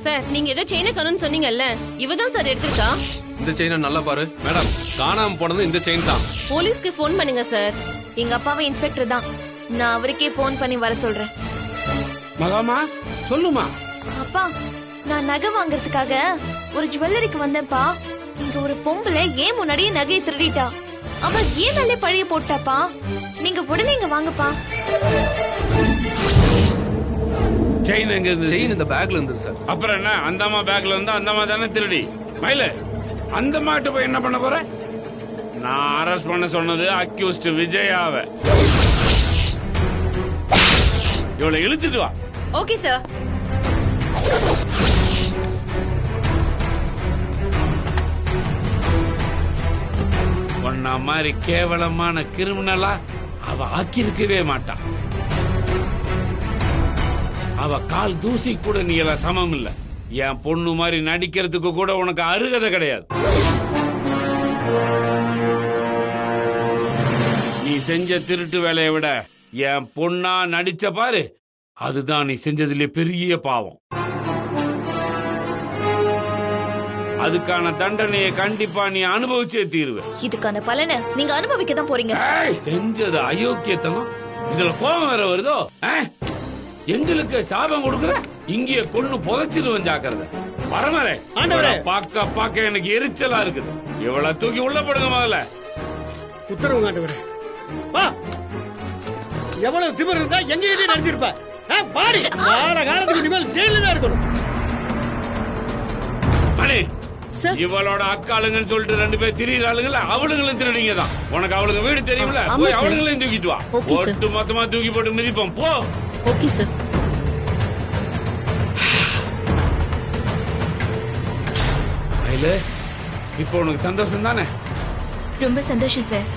Sir நீங்க ஏதோ செயினை காணும்னு சொன்னீங்கல்ல, இவதான் சார் எடுத்திருக்கா. இந்த செயினை நல்லா பாரு மேடம். காணாம போனது இந்த செயின் தான். போலீஸ்க்கு ஃபோன் பண்ணுங்க சார். எங்க அப்பாவை இன்ஸ்பெக்டர் தான், நான் அவருக்கே ஃபோன் பண்ணி வர சொல்றேன். மகாமா சொல்லுமா. அப்பா, நான் நகை வாங்குறதுக்காக ஒரு ஜுவல்லரிக்கு வந்தேன்ப்பா. இங்க ஒரு பொம்பளை ஏன் முன்னாடியே நகையை திருடிட்டா. அவ ஏன் நல்ல பழைய போட்டாப்பா. நீங்க உடனே இங்க வாங்கப்பா. செயின் எங்க இருந்து? செயின் இந்த பேக்ல இருந்தது சார். அப்புறம் என்ன, அந்த அம்மா பேக்ல இருந்தா அந்த அம்மா தானே திருடி. மயில, அந்த அம்மாட்ட போய் என்ன பண்ண போற? நான் அரெஸ்ட் பண்ண சொன்னது அக்யூஸ்ட் விஜயாவ. இவளை இழுத்துட்டு வா. Okay sir. உன்ன மாதிரி கேவலமான கிரிமினலா அவ ஆக்கியிருக்கவே மாட்டான். அவ கால் தூசி கூட நீ எல்லாம் சமம் இல்ல. என் பொண்ணு மாதிரி நடிக்கிறதுக்கு கூட உனக்கு அருகதை கிடையாது. நீ செஞ்ச திருட்டு வேலையை விட என் பொண்ணா நடிச்ச பாரு, அதுதான் நீ செஞ்சதுல பெரிய பாவம். அதுக்கான தண்டனையை கண்டிப்பா நீ அனுபவிச்சே தீருவ. இதுக்கான பலனை நீங்க அனுபவிக்க தான் போறீங்க. செஞ்சது அயோக்கியத்தனம், இதுல கோபம் வேற வருதோ? எங்களுக்கு சாபம் கொடுக்குற, இங்கே கொண்டு புதைச்சிருவன் ஜாக்கிரதை. வரமரே பாக்க பாக்க எனக்கு எரிச்சலா இருக்குது. இவளை தூக்கி உள்ள போடுங்க முதல்ல. உத்தரவு ஆண்டவரே. வா, எவ்வளவு திமிர் இருந்தா எங்ககிட்ட நடிச்சிருப்ப. பாடி காலத்துக்கு இனிமேல் ஜெயில தான் இருக்கணும். மணி, இவளோட அக்காளுங்கன்னு சொல்லிட்டு 2 பேர் திரியிறாளுங்கள, அவளுங்களும் திருடிங்க தான். உனக்கு அவளுங்க வீடு தெரியுமில்ல, போய் அவளுங்களையும் தூக்கிட்டு வா. ஒட்டு மொத்தமா தூக்கி போட்டு மிதிப்போம் போ. Okay sir. இப்போ உனக்கு சந்தோஷம் தானே? ரொம்ப சந்தோஷம் சார்.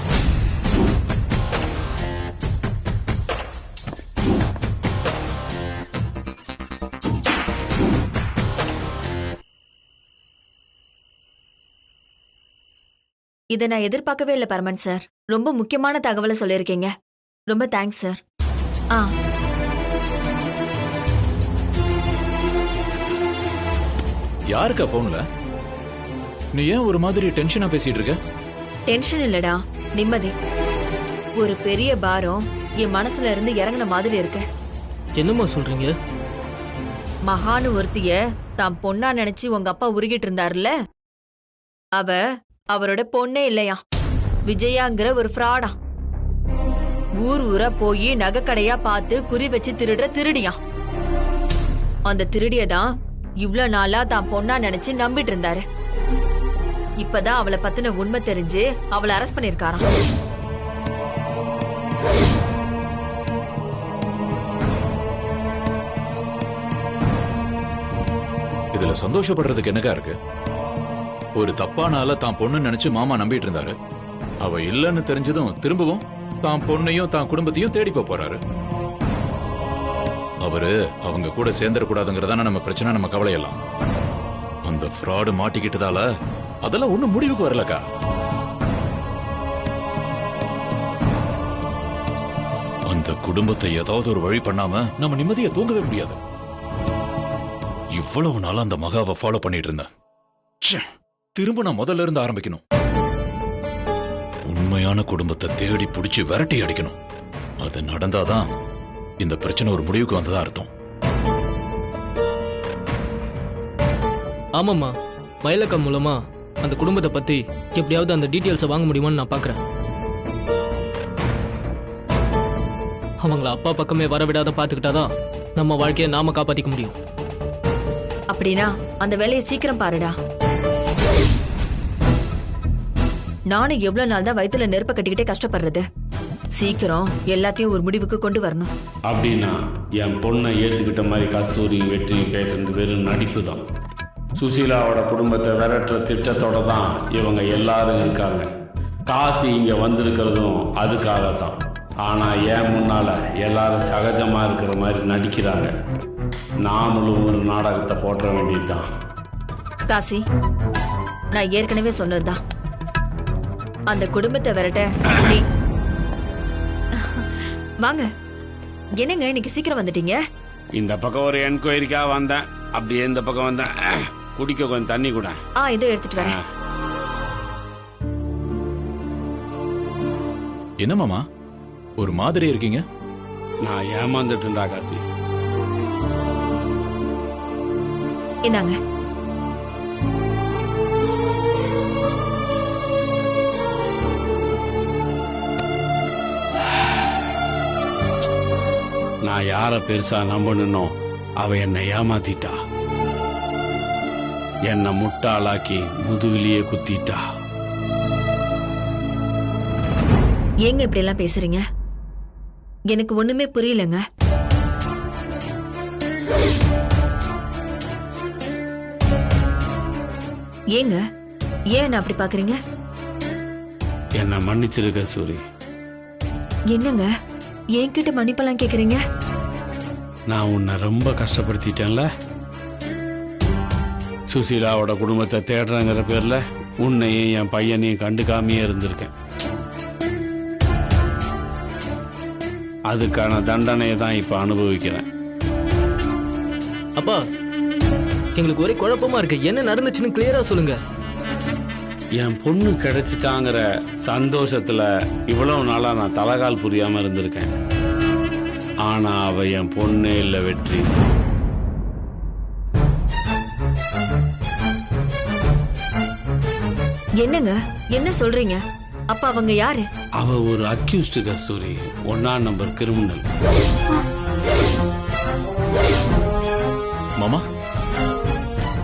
இதை நான் எதிர்பார்க்கவே இல்லை பரமன் சார். ரொம்ப முக்கியமான தகவலை சொல்லியிருக்கீங்க. ரொம்ப தேங்க்ஸ் சார். யாருக்கா போன்ல? நீ ஏன் ஒரு மாதிரி டென்ஷனா பேசிட்டு இருக்க? டென்ஷன் இல்லடா, நிம்மதி. ஒரு பெரிய பாரம் என் மனசுல இருந்து இறங்கின மாதிரி இருக்கு. என்னம்மா சொல்றீங்க? மகானு ஒருத்திய தான் பொண்ணா நினைச்சு உங்க அப்பா உருகிட்டு இருந்தாருல்ல, அவ அவரோட பொண்ணே இல்லையா, விஜயாங்கிற ஒரு ஃப்ராடா. ஊர் ஊரா போய் நகைக்கடையா பார்த்து குறி வச்சு திருடுற திருடியா. அந்த திருடியதான் இவ்ளோ நாளா தான் பொண்ணா நினைச்சு நம்பிட்டு இருந்தாரு. இப்பதான் அவளை பத்தின உண்மை தெரிஞ்சு அவளை அரெஸ்ட் பண்ணிருக்காராம். இதுல சந்தோஷப்படுறதுக்கு என்னக்கா இருக்கு? ஒரு தப்பான ஆள தான் பொண்ணு நினைச்சு மாமா நம்பிட்டு இருந்தாரு. அவ இல்லன்னு தெரிஞ்சதும் திரும்பவும் தான் பொண்ணையும் தான் குடும்பத்தையும் தேடி போறாரு. அவரு அவங்க கூட சேர்ந்துடக்கூடாதுங்கிறதான நம்ம பிரச்சனை, நம்ம கவலையெல்லாம். அந்த ஃப்ராடு மாட்டிக்கிட்டதால அதெல்லாம் ஒண்ணும் முடிவுக்கு வரலக்கா. அந்த குடும்பத்தை ஏதாவது ஒரு வழி பண்ணாம நம்ம நிம்மதியை தூங்கவே முடியாது. இவ்வளவு நாளா அந்த மகாவை ஃபாலோ பண்ணிட்டு இருந்தேன். திரும்ப நான் முதல்ல இருந்து ஆரம்பிக்கணும். உண்மையான குடும்பத்தை தேடி பிடிச்சு விரட்டி அடிக்கணும். அது நடந்தாதான் இந்த பிரச்சனை ஒரு முடிவுக்கு வந்ததா அர்த்தம். ஆமாம்மா, மயிலக்கா மூலமா அந்த குடும்பத்தை பத்தி எப்படியாவது அந்த டீட்டெயில்ஸை வாங்க முடியுமான்னு நான் பாக்குறேன். அவங்கள அப்பா பக்கமே வர விடாத பாத்துக்கிட்டாதான் நம்ம வாழ்க்கையை நாம காப்பாத்திக்க முடியும். அப்படின்னா அந்த வேலையை சீக்கிரம் பாருடா. நானும் எவ்வளவு நாள் தான் வயித்துல நெருப்ப கட்டிக்கிட்டே கஷ்டப்படுறது. சீக்கிரம் எல்லாத்தையும் ஒரு முடிவுக்கு கொண்டு வரணும். அப்படின்னா என் பொண்ணை ஏத்துக்கிட்ட மாதிரி கஸ்தூரி வெற்றி பேசுறது வெறும் நடிப்பு தான். சுசீலாவோட குடும்பத்தை விரட்டுற திட்டத்தோட தான் இவங்க எல்லாரும் இருக்காங்க. காசி இங்க வந்திருக்கிறதும் அதுக்காக தான். ஆனா ஏன் முன்னால எல்லாரும் சகஜமா இருக்கிற மாதிரி நடிக்கிறாங்க. நாமளும் ஒரு நாடகத்தை போட்ட வேண்டியதுதான். காசி, நான் ஏற்கனவே சொன்னதுதான். அந்த குடும்பத்தை விரட்ட நீ வாங்க. என்னங்க இன்னைக்கு சீக்கிரம் வந்துட்டீங்க? இந்த பக்கம் ஒரு என்கொயரிக்காக வந்தேன். அப்படியே இந்த பக்கம் வந்தேன். குடிக்க கொஞ்சம் தண்ணி கூட. இதோ எடுத்துட்டு வரேன். என்ன மாமா ஒரு மாதிரி இருக்கீங்க? நான் ஏமாந்துட்டேன்டா காசி. இந்தாங்க. நான் யார பெருசா நம்பணுனோ அவ என்னை ஏமாத்திட்டா. என்னை முட்டாளாக்கி முதுகிலேயே குத்திட்டா. ஏங்க இப்படி எல்லாம் பேசுறீங்க? எனக்கு ஒண்ணுமே புரியலங்க. ஏங்க ஏன் அப்படி பாக்குறீங்க? என்னை மன்னிச்சிருக்க சூரி. என்னங்க என்கிட்ட மன்னிப்பெல்லாம் கேக்குறீங்க? நான் உன்னை ரொம்ப கஷ்டப்படுத்திட்டேன்ல. சுசீலாவோட குடும்பத்தை தேடுறங்கிற பேர்ல உன்னையும் என் பையனையும் கண்டுக்காமையே இருந்திருக்கேன். அதுக்கான தண்டனையை தான் இப்ப அனுபவிக்கிறேன். அப்பா எங்களுக்கு ஒரே குழப்பமா இருக்கு. என்ன நடந்துச்சுன்னு கிளியரா சொல்லுங்க. என் பொண்ணு கிடைச்சிட்டாங்கிற சந்தோஷத்துல இவ்வளவு நாளா நான் தலகால் புரியாம இருந்திருக்கேன். ஆனா அவ என் பொண்ணே இல்ல வெற்றி. என்னங்க என்ன சொல்றீங்க? அப்ப அவங்க யாரு? அவ ஒரு அக்யூஸ்ட் கஸ்தூரி, 1ஆம் நம்பர் கிரிமினல். மாமா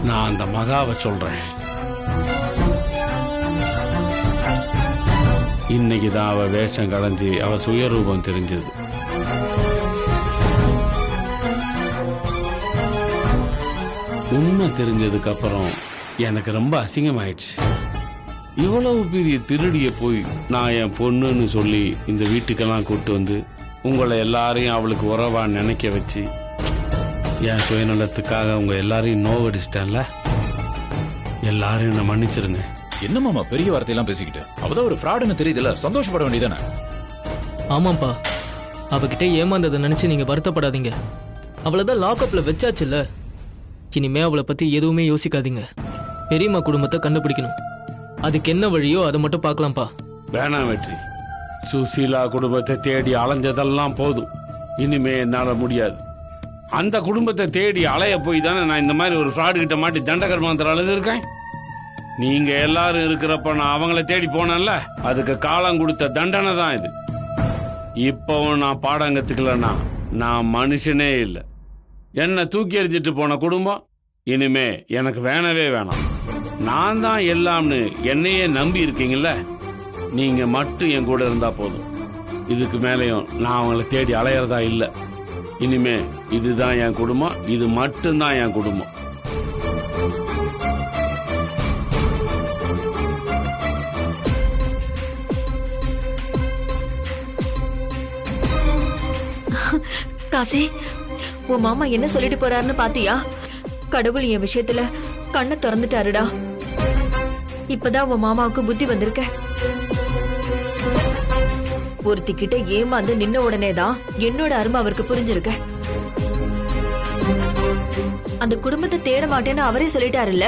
நான் அந்த மகாவை சொல்றேன். இன்னைக்குதான் அவ வேஷம் கலைஞ்சி அவ சுயரூபம் தெரிஞ்சது. உண்மை தெரிஞ்சதுக்கு அப்புறம் எனக்கு ரொம்ப அசிங்கமாயிடுச்சு. இவ்வளவு பெரிய திருடிய போய் நான் என் பொண்ணுன்னு சொல்லி இந்த வீட்டுக்கெல்லாம் கூட்டு வந்து உங்களை எல்லாரையும் அவளுக்கு உறவா நினைக்க வச்சு என் சுயநலத்துக்காக உங்க எல்லாரையும் நோவடிச்சிட்டேன்ல. எல்லாரையும் நான் மன்னிச்சிருங்க. என்ன மாமா பெரிய வார்த்தையெல்லாம் பேசிக்கிட்டு? அவதான் ஒரு ஃப்ராடுன்னு தெரியுதுல, சந்தோஷப்பட வேண்டியதானே? ஆமாப்பா, அவகிட்ட ஏமாந்ததை நினைச்சு நீங்க வருத்தப்படாதீங்க. அவளதான் லாக்அப்ல வச்சாச்சுல்ல. இனிமே அவளை பத்தி எதுவுமே யோசிக்காதீங்க. பெரியம்மா குடும்பத்தை கண்டுபிடிக்கணும். அதுக்கு என்ன வழியோ அதை மட்டும் பார்க்கலாம்ப்பா. வேணாம் வெற்றி. சுசீலா குடும்பத்தை தேடி அலைஞ்சதெல்லாம் போதும். இனிமே என்னால முடியாது. அந்த குடும்பத்தை தேடி அலைய போய் தானே நான் இந்த மாதிரி ஒரு ஃப்ராடு கிட்ட மாட்டி தண்டகர்மாந்திர அழுது இருக்கேன். நீங்க எல்லாரும் இருக்கிறப்ப நான் அவங்கள தேடி போனேன்ல, அதுக்கு காலம் கொடுத்த தண்டனை தான் இது. இப்பவும் நான் பாடம் கத்துக்கலன்னா நான் மனுஷனே இல்லை. என்னை தூக்கி எறிஞ்சிட்டு போன குடும்பம் இனிமே எனக்கு வேணவே வேணாம். நான் தான் எல்லாம்னு என்னையே நம்பி இருக்கீங்கல்ல, நீங்க மட்டும் என் கூட இருந்தா போதும். இதுக்கு மேலேயும் நான் அவங்கள தேடி அலையறதா இல்லை. இனிமே இதுதான் என் குடும்பம், இது மட்டும்தான் என் குடும்பம். காசி, உன் மாமா என்ன சொல்லிட்டு போறாருன்னு பாத்தியா? கடவுள் என் விஷயத்துல கண்ணை திறந்துட்டாருடா. இப்பதான் உன் மாமாவுக்கு புத்தி வந்திருக்க. ஒருத்திக்கிட்ட ஏமாந்து நின்ன உடனேதான் என்னோட அருமை அவருக்கு புரிஞ்சிருக்க. அந்த குடும்பத்தை தேட மாட்டேன்னு அவரே சொல்லிட்டாருல்ல,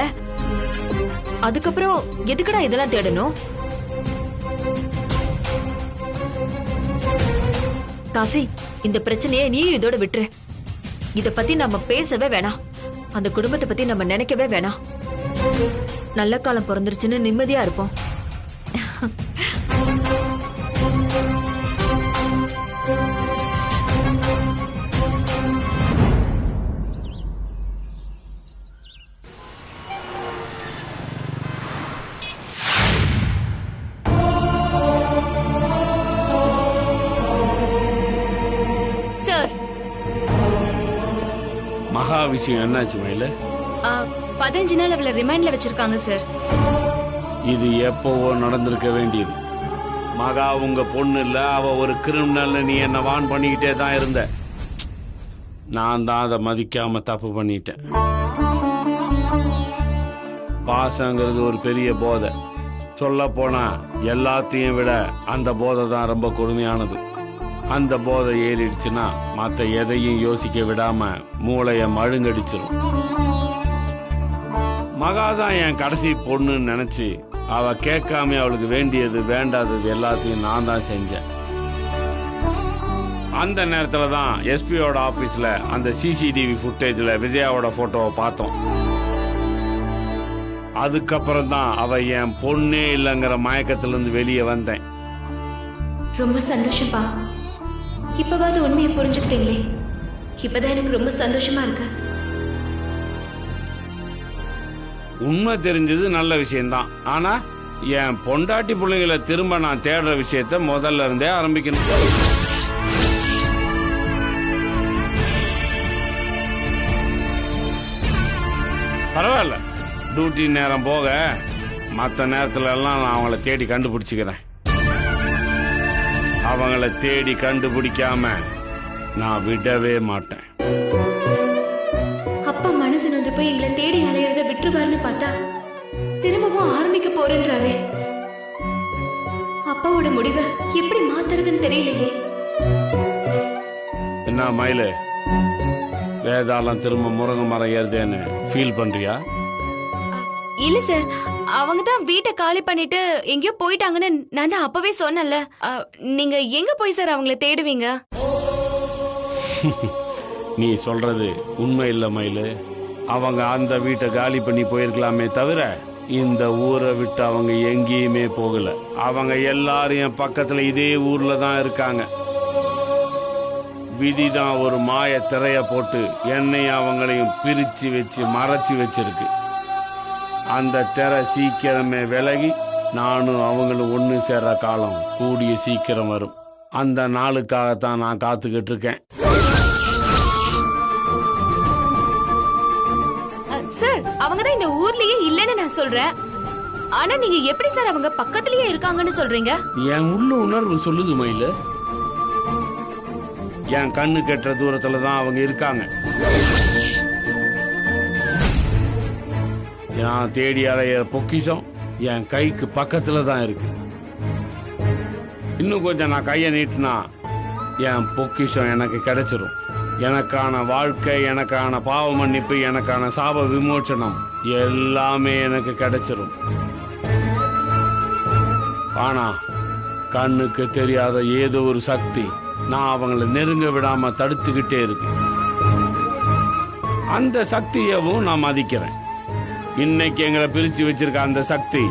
அதுக்கப்புறம் எதுக்குடா இதெல்லாம் தேடணும்? காசி, இந்த பிரச்சனையை நீ இதோட விட்டுரு. இத பத்தி நம்ம பேசவே வேணாம். அந்த குடும்பத்தை பத்தி நம்ம நினைக்கவே வேணாம். நல்ல காலம் பிறந்துருச்சுன்னு நிம்மதியா இருப்போம். மகா விஷயம் என்னாச்சு மயில? 15 நாள் அவளை ரிமாண்ட்ல வச்சிருக்காங்க சார். இது எப்பவோ நடந்திருக்க வேண்டியது. மகா உங்க பொண்ணு இல்ல, அவ ஒரு கிரிமினல். நீ என்ன வான் பண்ணிக்கிட்டே தான் இருந்த. நான் தான் அதை மதிக்காம தப்பு பண்ணிட்டேன். பாசங்கிறது ஒரு பெரிய போதை. சொல்ல போனா எல்லாத்தையும் விட அந்த போதை தான் ரொம்ப கொடுமையானது. அந்த போதை ஏறிடுச்சுன்னா மற்ற எதையும் யோசிக்க விடாம மூளைய மழுங்கடிச்சிடும். மகாதான் என் கடைசி பொண்ணுன்னு நினைச்சு அவ கேட்காம அவளுக்கு வேண்டியது வேண்டாதது எல்லாத்தையும் நான் தான் செஞ்சேன். அந்த நேரத்துல தான் எஸ்பியோட ஆபீஸ்ல அந்த சிசிடிவி ஃபுட்டேஜ்ல விஜயாவோட போட்டோவை பார்த்தோம். அதுக்கப்புறம் தான் அவ என் பொண்ணே இல்லைங்கிற மயக்கத்திலிருந்து வெளியே வந்தேன். ரொம்ப சந்தோஷப்பா. இப்பவாது உண்மையை புரிஞ்சுக்கிட்டீங்களே, இப்பதான் எனக்கு ரொம்ப சந்தோஷமா இருக்கு. உண்மை தெரிஞ்சது நல்ல விஷயம்தான். ஆனா என் பொண்டாட்டி பிள்ளைங்களை திரும்ப நான் தேடுற விஷயத்த முதல்ல இருந்தே ஆரம்பிக்கணும். பரவாயில்ல, டியூட்டி நேரம் போக மற்ற நேரத்துல எல்லாம் நான் அவங்கள தேடி கண்டுபிடிச்சிக்கிறேன். அவங்கள தேடி கண்டுபிடிக்காம நான் விடவே மாட்டேன். அப்பா மனசு நொந்து போய் எங்களை தேடி அலையிறத விட்டுருவாருன்னு பார்த்தா திரும்பவும் ஆரம்பிக்க போறேன்றாரே. அப்பாவோட முடிவை எப்படி மாத்துறதுன்னு தெரியலையே. என்ன மயிலு, வேதாளம் திரும்ப முருங்கை மரம் ஏறுதேன்னு ஃபீல் பண்றியா? இல்ல சார், அவங்க தான் வீட்டை காலி பண்ணிட்டு எங்கேயோ போயிட்டாங்கன்னு நான் தான் அப்பவே சொன்னேன்ல. நீங்க எங்க போய் சார் அவங்கள தேடுவீங்க? நீ சொல்றது உண்மை இல்ல மயிலு. அவங்க அந்த வீட்டை காலி பண்ணி போயிருக்கலாமே தவிர இந்த ஊரை விட்டு அவங்க எங்கேயுமே போகல. அவங்க எல்லாரும் பக்கத்துல இதே ஊர்ல தான் இருக்காங்க. விதிதான் ஒரு மாய திரைய போட்டு என்னையும் அவங்களையும் பிரிச்சு வச்சு மறைச்சு வச்சிருக்கு. அந்த திரை சீக்கிரமே விலகி நானும் அவங்களும் ஒன்று சேர்ற காலம் கூடிய சீக்கிரம் வரும். அந்த நாளுக்காகத்தான் நான் காத்துக்கிட்டு இருக்கேன். சார், அவங்க தான் இந்த ஊர்லயே இல்லைன்னு நான் சொல்றேன். ஆனா நீங்க எப்படி சார் அவங்க பக்கத்துலயே இருக்காங்கன்னு சொல்றீங்க? என் உள்ள உணர்வு சொல்லுது மயில. என் கண்ணு கெட்டுற தூரத்துல தான் அவங்க இருக்காங்க. நான் தேடி அலையிற பொக்கிஷம் என் கைக்கு பக்கத்துல தான் இருக்கு. இன்னும் கொஞ்சம் நான் கையை நீட்டினா என் பொக்கிஷம் எனக்கு கிடைச்சிரும். எனக்கான வாழ்க்கை, எனக்கான பாவ மன்னிப்பு, எனக்கான சாப விமோச்சனம் எல்லாமே எனக்கு கிடைச்சிரும். ஆனா கண்ணுக்கு தெரியாத ஏதோ ஒரு சக்தி நான் அவங்களை நெருங்க விடாம தடுத்துக்கிட்டே இருக்கு. அந்த சக்தியவும் நான் மதிக்கிறேன். இன்னைக்கு எங்களை பிரிச்சு வச்சிருக்க அந்த சக்தி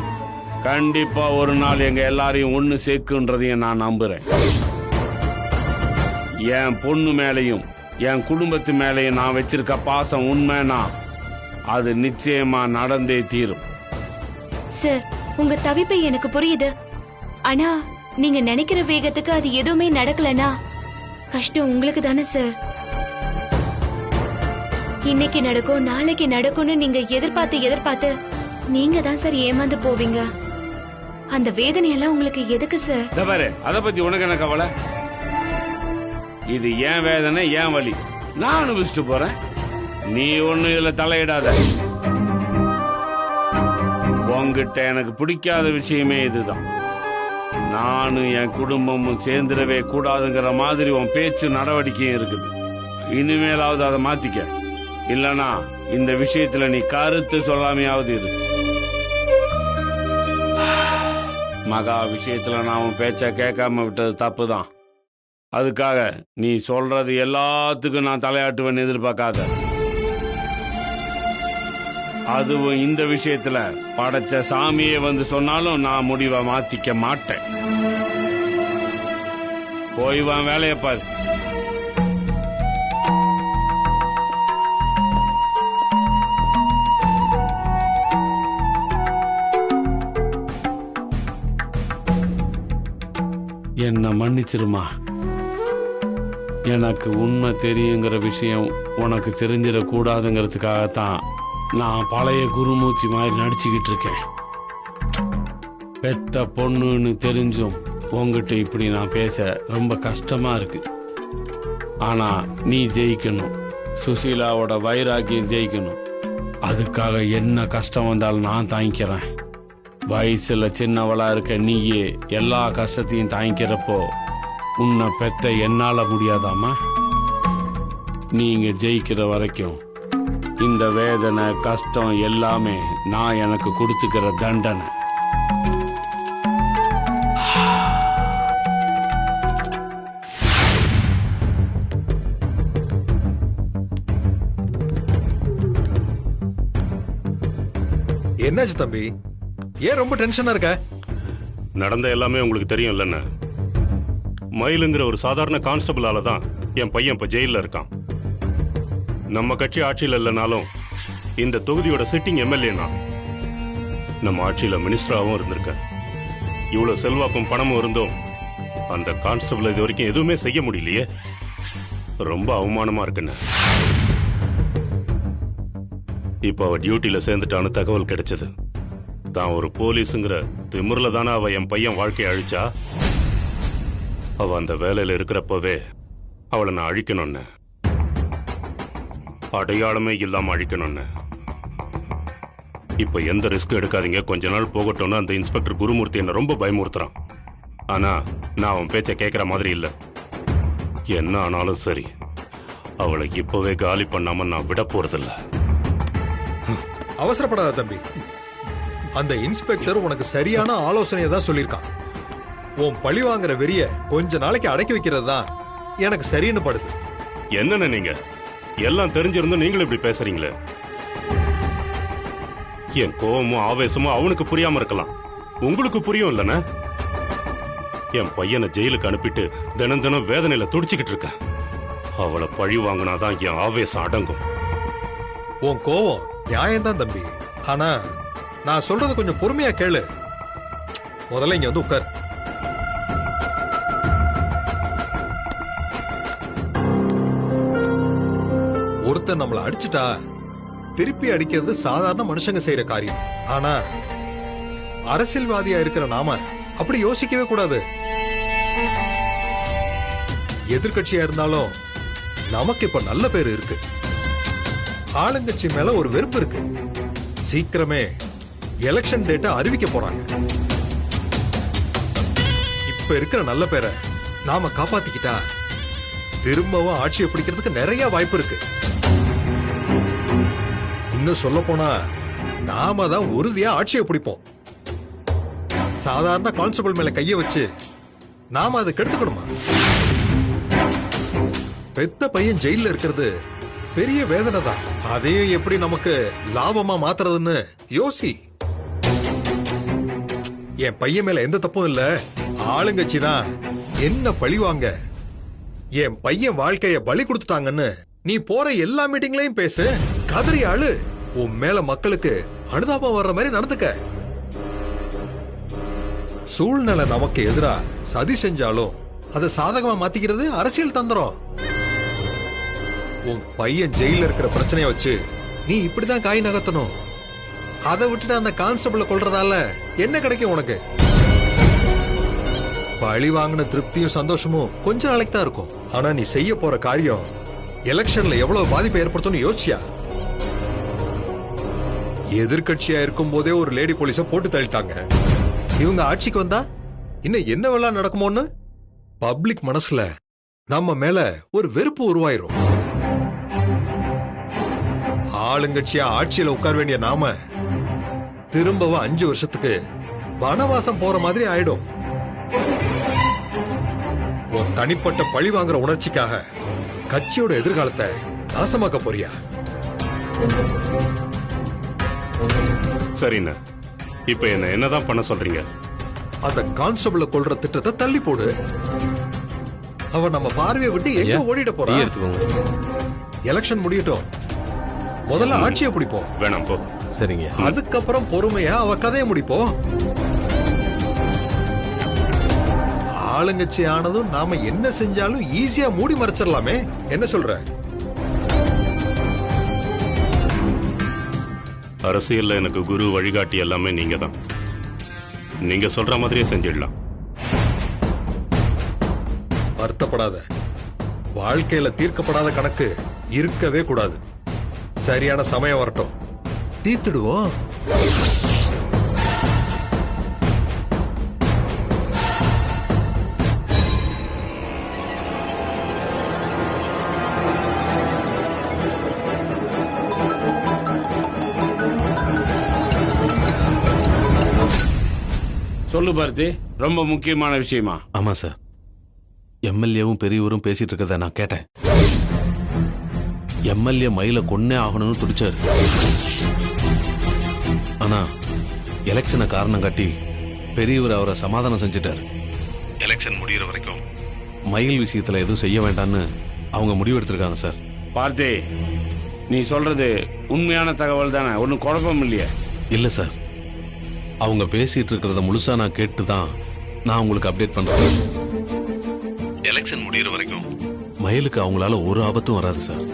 கண்டிப்பா ஒரு நாள் எங்க எல்லாரையும் ஒண்ணு சேர்க்குன்றதையும் நான் நம்புறேன். என் பொண்ணு மேலையும் என் குடும்பத்து மேலையும் நான் வச்சிருக்க பாசம் உண்மைனா அது நிச்சயமா நடந்தே தீரும். சார், உங்க தவிப்பை எனக்கு புரியுது. ஆனா நீங்க நினைக்கிற வேகத்துக்கு அது எதுவுமே நடக்கலனா கஷ்டம் உங்களுக்கு தானே சார். இன்னைக்கு நடக்கும் நாளைக்கு நடக்கும்னு நீங்க எதிர்பார்த்து நீங்க தான் சார் ஏமாந்து போவீங்க. அந்த வேதனையெல்லாம் உங்களுக்கு எதுக்கு சார்? அத பத்தி உனக்கு என்ன கவலை? இது ஏன் வேதனை, ஏன் வலி, நான் அனுபவிச்சுட்டு போறேன். நீ ஒண்ணு இதுல தலையிடாத. உன்கிட்ட எனக்கு பிடிக்காத விஷயமே இதுதான். நானும் என் குடும்பமும் சேர்ந்துடவே கூடாதுங்கிற மாதிரி உன் பேச்சு நடவடிக்கையும் இருக்குது. இனிமேலாவது அதை மாத்திக்க. இல்லனா இந்த விஷயத்துல நீ கருத்து சொல்லாமையாவது இரு. மகா விஷயத்துல நான் உன் பேச்ச கேட்காம விட்டது தப்பு தான். அதுக்காக நீ சொல்றது எல்லாத்துக்கும் நான் தலையாட்டுவேன்னு எதிர்பார்க்காத. அதுவும் இந்த விஷயத்துல படைச்ச சாமியே வந்து சொன்னாலும் நான் முடிவை மாத்திக்க மாட்டேன். போய் வா, வேலையை பாரு. என்ன மன்னிச்சிருமா. எனக்கு உண்மை தெரியுங்கிற விஷயம் உனக்கு தெரிஞ்சிடக்கூடாதுங்கிறதுக்காகத்தான் நான் பழைய குருமூர்த்தி மாதிரி நடிச்சுக்கிட்டு இருக்கேன். பெத்த பொண்ணுன்னு தெரிஞ்சும் உங்ககிட்ட இப்படி நான் பேச ரொம்ப கஷ்டமா இருக்கு. ஆனா நீ ஜெயிக்கணும். சுசீலாவோட வைராக்கியம் ஜெயிக்கணும். அதுக்காக என்ன கஷ்டம் வந்தாலும் நான் தாங்கிக்கிறேன். வயசுல சின்னவளா இருக்க நீயே எல்லா கஷ்டத்தையும் தாங்கிக்கிறப்போ உன்னை பெத்த என்னால முடியாதாமா? நீங்க ஜெயிக்கிற வரைக்கும் இந்த வேதனை கஷ்டம் எல்லாமே நான் எனக்கு கொடுத்துக்கிற தண்டனை. என்னாச்சு தம்பி? ஏன் ரொம்ப டென்ஷனா இருக்க? நடந்த எல்லாமே உங்களுக்கு தெரியும் இல்லைன்னு. மயிலுங்கிற ஒரு சாதாரண கான்ஸ்டபிளால தான் என் பையன் இப்ப ஜெயில இருக்கான். நம்ம கட்சி ஆட்சியில் இல்லைனாலும் இந்த தொகுதியோட சிட்டிங் எம்எல்ஏனா நம்ம ஆட்சியில மினிஸ்டராகவும் இருந்திருக்க. இவ்வளவு செல்வாக்கும் பணமும் இருந்தும் அந்த கான்ஸ்டபிள் இது வரைக்கும் எதுவுமே செய்ய முடியலையே. ரொம்ப அவமானமா இருக்குன்னு. இப்ப அவ டியூட்டியில சேர்ந்துட்டான்னு தகவல் கிடைச்சது. தான் ஒரு போலீஸுங்கிற திமிர்ல தானே அவ என் பையன் வாழ்க்கையை அழிச்சா. அவ அந்த வேலையில இருக்கிறப்பவே அவளை நான் அழிக்கணும்னு, அடையாளமே இல்லாம அழிக்கணும்னு. இப்ப எந்த ரிஸ்க் எடுக்காதீங்க, கொஞ்ச நாள் போகட்டும்னு அந்த இன்ஸ்பெக்டர் குருமூர்த்தி என்ன ரொம்ப பயமுறுத்துறான். ஆனா நான் அவன் பேச்ச கேட்கிற மாதிரி இல்ல. என்ன ஆனாலும் சரி, அவளை இப்பவே காலி பண்ணாம நான் விட போறதில்ல. அவசரப்படாத தம்பி. அந்த இன்ஸ்பெக்டர் உனக்கு சரியான ஆலோசனையை தான் சொல்லியிருக்கான். உன் பழி வாங்குற வெறிய கொஞ்ச நாளைக்கு அடக்கி வைக்கிறது தான் எனக்கு சரின்னு படுது. என்னன்னு நீங்க எல்லாம் தெரிஞ்சிருந்தும் நீங்களும் இப்படி பேசுறீங்களே. என் கோவமும் ஆவேசமும் அவனுக்கு புரியாம இருக்கலாம், உங்களுக்கு புரியும் இல்லைன்னா. என் பையனை ஜெயிலுக்கு அனுப்பிட்டு தினம் தினம் வேதனையில துடிச்சுக்கிட்டு இருக்கேன். அவளை பழி வாங்கினாதான் என் ஆவேசம் அடங்கும். உன் கோவம் நியாயம்தான் தம்பி. ஆனா நான் சொல்றது கொஞ்சம் பொறுமையா கேளு. முதல்ல இங்க வந்து உட்கார். ஒருத்தர் நம்மளை அடிச்சுட்டா திருப்பி அடிக்கிறது சாதாரண மனுஷங்க செய்யற காரியம். ஆனா அரசியல்வாதியா இருக்கிற நாம அப்படி யோசிக்கவே கூடாது. எதிர்கட்சியா இருந்தாலும் நமக்கு இப்ப நல்ல பேர் இருக்கு. ஆளுங்கட்சி மேல ஒரு வெறுப்பு இருக்கு. சீக்கிரமே எலெக்ஷன் டேட்டா அறிவிக்க போறாங்க. இப்ப இருக்கிற நல்ல பேரை நாம காப்பாத்திக்கிட்டா திரும்பவும் ஆட்சியை பிடிக்கிறதுக்கு நிறைய வாய்ப்பு இருக்கு. இன்னும் சொல்ல போனா நாம தான் உறுதியா ஆட்சியை பிடிப்போம். சாதாரண கான்ஸ்டபிள் மேல கைய வச்சு நாம அதை கெடுத்துக்கணுமா? பெத்த பையன் ஜெயில இருக்கிறது பெரிய வேதனை தான். அதையும் எப்படி நமக்கு லாபமா மாத்துறதுன்னு யோசி. என் பையன் மேல எந்த தப்பும் இல்ல. ஆளுங்கட்சி தான் என்ன பழிவாங்க. என் பையன் வாழ்க்கைய பலி கொடுத்துட்டாங்கன்னு நீ போற எல்லா மீட்டிங்லயும் பேசு, கதறி ஆளு. உன் மேல மக்களுக்கு அனுதாபம் வர்ற மாதிரி நடந்துக்க. சூழ்நிலை நமக்கு எதிரா சதி செஞ்சாலும் அதை சாதகமா மாத்திக்கிறது அரசியல் தந்திரம். உன் பையன் ஜெயில இருக்கிற பிரச்சனைய வச்சு நீ இப்படிதான் காய் நகர்த்தணும். அதை விட்டுட்டு அந்த கான்ஸ்டபிள கொல்றதால என்ன கிடைக்கும் உனக்கு? பழி வாங்கின திருப்தியும் சந்தோஷமும் கொஞ்ச நாளைக்கு தான் இருக்கும். ஆனா நீ செய்ய போற காரியம் எலெக்ஷன்ல எவ்வளவு பாதிப்பை ஏற்படுத்தும் யோசியா? எதிர்கட்சியா இருக்கும் போதே ஒரு லேடி போலீஸ போட்டு தள்ளிட்டாங்க. இவங்க ஆட்சிக்கு வந்தா இன்னும் என்ன வேலை நடக்குமோன்னு பப்ளிக் மனசுல நம்ம மேல ஒரு வெறுப்பு உருவாயிரும். ஆளுங்கட்சியா ஆட்சியில உட்கார வேண்டிய நாம திரும்பவும் 5 வருஷத்துக்கு வனவாசம் போற மாதிரி ஆயிடும். உன் தனிப்பட்ட பழி வாங்குற உணர்ச்சிக்காக கட்சியோட எதிர்காலத்தை நாசமாக்க போறியா? சரிண்ணா, இப்ப என்னதான் பண்ண சொல்றீங்க? அந்த கான்ஸ்டபிள கொல்ற திட்டத்தை தள்ளி போடு. அவ நம்ம பார்வையை விட்டு எங்க ஓடிட போறா? எலெக்ஷன் முடியட்டும், முதல்ல ஆட்சியை பிடிப்போம். வேணாம் போ. சரிங்க. அதுக்கப்புறம் பொறுமையா அவ கதையை முடிப்போம். ஆளுங்கட்சி ஆனதும் நாம என்ன செஞ்சாலும் ஈஸியா மூடி மறைச்சிடலாமே. என்ன சொல்ற? அரசியல்ல எனக்கு குரு வழிகாட்டி எல்லாமே நீங்க தான். நீங்க சொல்ற மாதிரியே செஞ்சிடலாம். வருத்தப்படாத. வாழ்க்கையில தீர்க்கப்படாத கணக்கு இருக்கவே கூடாது. சரியான சமயம் வரட்டும், தீர்த்துடுவோம். சொல்லு பார்த்தி, ரொம்ப முக்கியமான விஷயமா? ஆமா சார், எம்எல்ஏவும் பெரியவரும் பேசிட்டு இருக்கத நான் கேட்டேன். எம்எல்ஏ மயில கொன்னே ஆகணும்னு துடிச்சாரு. ஆனா எலெக்ஷனை காரணம் காட்டி பெரியவர் அவரை சமாதானம் செஞ்சுட்டாரு. எலெக்ஷன் முடிகிற வரைக்கும் மயில் விஷயத்துல எதுவும் செய்ய வேண்டாம்னு அவங்க முடிவு எடுத்திருக்காங்க சார். பார்த்தி, நீ சொல்றது உண்மையான தகவல் தானே? ஒன்றும் குழப்பம் இல்லையே? இல்ல சார், அவங்க பேசிட்டு இருக்கிறத முழுசா நான் கேட்டு தான் நான் உங்களுக்கு அப்டேட் பண்றேன். எலெக்ஷன் முடிகிற வரைக்கும் மயிலுக்கு அவங்களால ஒரு ஆபத்தும் வராது சார்.